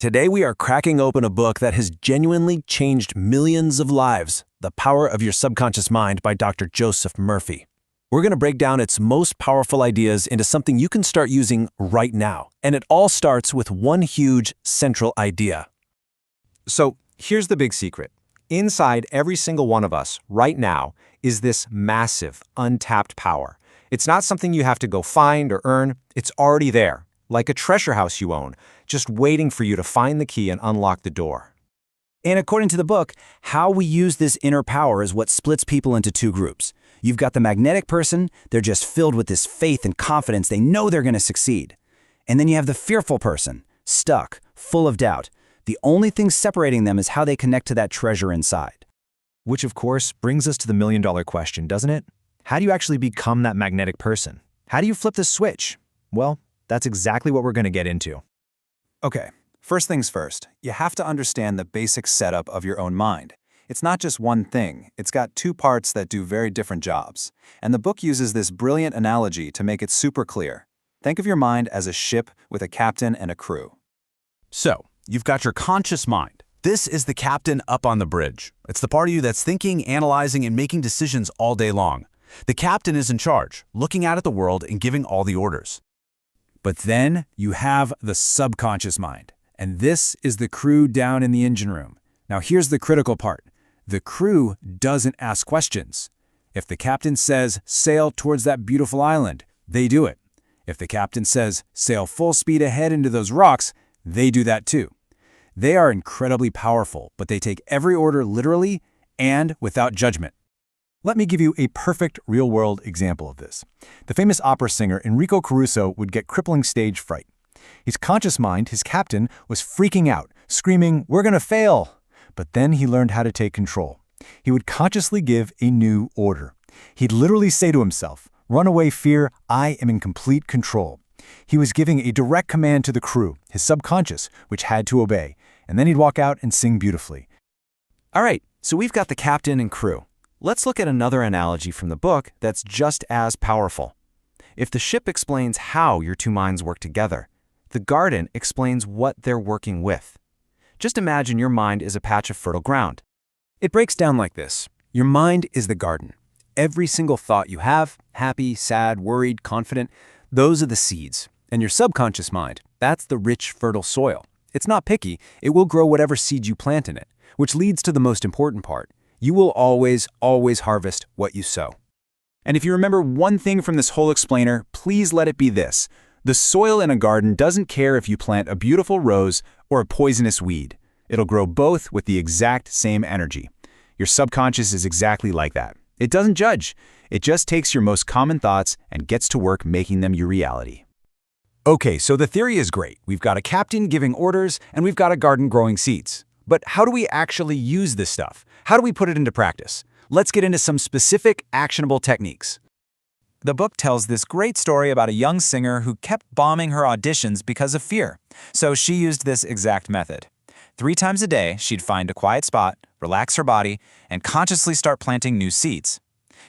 Today we are cracking open a book that has genuinely changed millions of lives, The Power of Your Subconscious Mind by Dr. Joseph Murphy. We're going to break down its most powerful ideas into something you can start using right now. And it all starts with one huge central idea. So here's the big secret. Inside every single one of us right now is this massive, untapped power. It's not something you have to go find or earn. It's already there, like a treasure house you own, just waiting for you to find the key and unlock the door. And according to the book, how we use this inner power is what splits people into two groups. You've got the magnetic person, they're just filled with this faith and confidence, they know they're going to succeed. And then you have the fearful person, stuck, full of doubt. The only thing separating them is how they connect to that treasure inside. Which, of course, brings us to the million-dollar question, doesn't it? How do you actually become that magnetic person? How do you flip the switch? Well, that's exactly what we're going to get into. Okay, first things first, you have to understand the basic setup of your own mind. It's not just one thing, it's got two parts that do very different jobs. And the book uses this brilliant analogy to make it super clear. Think of your mind as a ship with a captain and a crew. So, you've got your conscious mind. This is the captain up on the bridge. It's the part of you that's thinking, analyzing, and making decisions all day long. The captain is in charge, looking out at the world and giving all the orders. But then you have the subconscious mind, and this is the crew down in the engine room. Now here's the critical part. The crew doesn't ask questions. If the captain says, sail towards that beautiful island, they do it. If the captain says, sail full speed ahead into those rocks, they do that too. They are incredibly powerful, but they take every order literally and without judgment. Let me give you a perfect real-world example of this. The famous opera singer Enrico Caruso would get crippling stage fright. His conscious mind, his captain, was freaking out, screaming, "We're gonna fail!" But then he learned how to take control. He would consciously give a new order. He'd literally say to himself, "Run away, fear, I am in complete control." He was giving a direct command to the crew, his subconscious, which had to obey, and then he'd walk out and sing beautifully. All right, so we've got the captain and crew. Let's look at another analogy from the book that's just as powerful. If the ship explains how your two minds work together, the garden explains what they're working with. Just imagine your mind is a patch of fertile ground. It breaks down like this. Your mind is the garden. Every single thought you have, happy, sad, worried, confident, those are the seeds. And your subconscious mind, that's the rich, fertile soil. It's not picky, it will grow whatever seeds you plant in it, which leads to the most important part. You will always harvest what you sow. And if you remember one thing from this whole explainer, please let it be this. The soil in a garden doesn't care if you plant a beautiful rose or a poisonous weed. It'll grow both with the exact same energy. Your subconscious is exactly like that. It doesn't judge. It just takes your most common thoughts and gets to work making them your reality. Okay, so the theory is great. We've got a captain giving orders, and we've got a garden growing seeds. But how do we actually use this stuff? How do we put it into practice? Let's get into some specific, actionable techniques. The book tells this great story about a young singer who kept bombing her auditions because of fear. So she used this exact method. 3 times a day, she'd find a quiet spot, relax her body, and consciously start planting new seeds.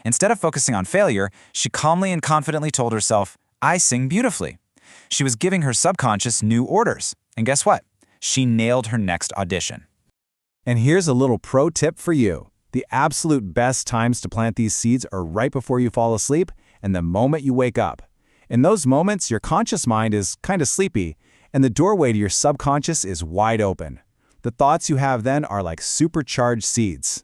Instead of focusing on failure, she calmly and confidently told herself, "I sing beautifully." She was giving her subconscious new orders. And guess what? She nailed her next audition. And here's a little pro tip for you. The absolute best times to plant these seeds are right before you fall asleep and the moment you wake up. In those moments, your conscious mind is kind of sleepy, and the doorway to your subconscious is wide open. The thoughts you have then are like supercharged seeds.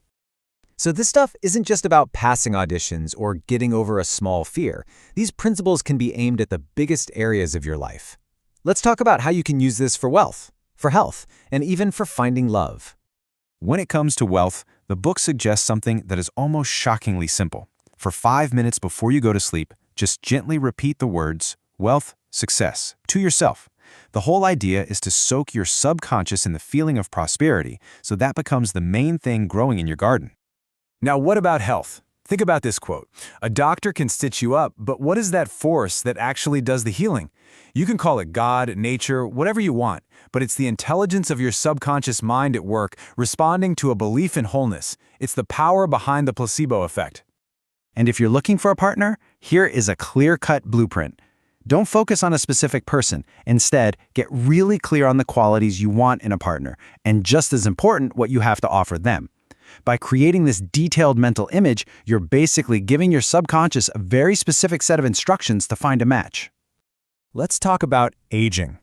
So this stuff isn't just about passing auditions or getting over a small fear. These principles can be aimed at the biggest areas of your life. Let's talk about how you can use this for wealth, for health, and even for finding love. When it comes to wealth, the book suggests something that is almost shockingly simple. For 5 minutes before you go to sleep, just gently repeat the words, wealth, success, to yourself. The whole idea is to soak your subconscious in the feeling of prosperity, so that becomes the main thing growing in your garden. Now, what about health? Think about this quote. A doctor can stitch you up, but what is that force that actually does the healing? You can call it God, nature, whatever you want, but it's the intelligence of your subconscious mind at work responding to a belief in wholeness. It's the power behind the placebo effect. And if you're looking for a partner, here is a clear-cut blueprint. Don't focus on a specific person. Instead, get really clear on the qualities you want in a partner, and just as important, what you have to offer them. By creating this detailed mental image, you're basically giving your subconscious a very specific set of instructions to find a match. Let's talk about aging.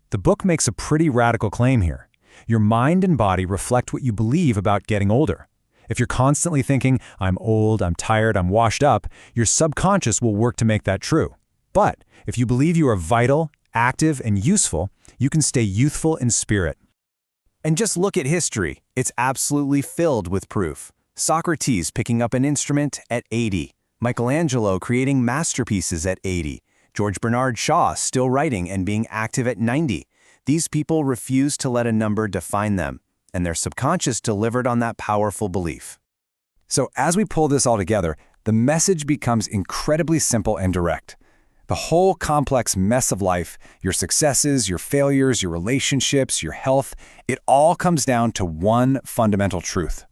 The book makes a pretty radical claim here. Your mind and body reflect what you believe about getting older. If you're constantly thinking, I'm old, I'm tired, I'm washed up, your subconscious will work to make that true. But if you believe you are vital, active, and useful, you can stay youthful in spirit. And just look at history. It's absolutely filled with proof. Socrates picking up an instrument at 80. Michelangelo creating masterpieces at 80. George Bernard Shaw still writing and being active at 90. These people refused to let a number define them, and their subconscious delivered on that powerful belief. So as we pull this all together, the message becomes incredibly simple and direct. The whole complex mess of life, your successes, your failures, your relationships, your health, it all comes down to one fundamental truth.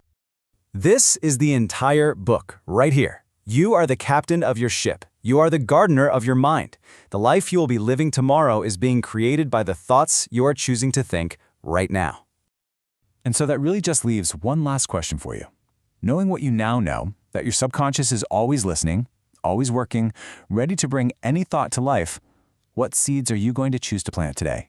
This is the entire book, right here. You are the captain of your ship. You are the gardener of your mind. The life you will be living tomorrow is being created by the thoughts you are choosing to think right now. And so that really just leaves one last question for you. Knowing what you now know, that your subconscious is always listening, always working, ready to bring any thought to life, what seeds are you going to choose to plant today?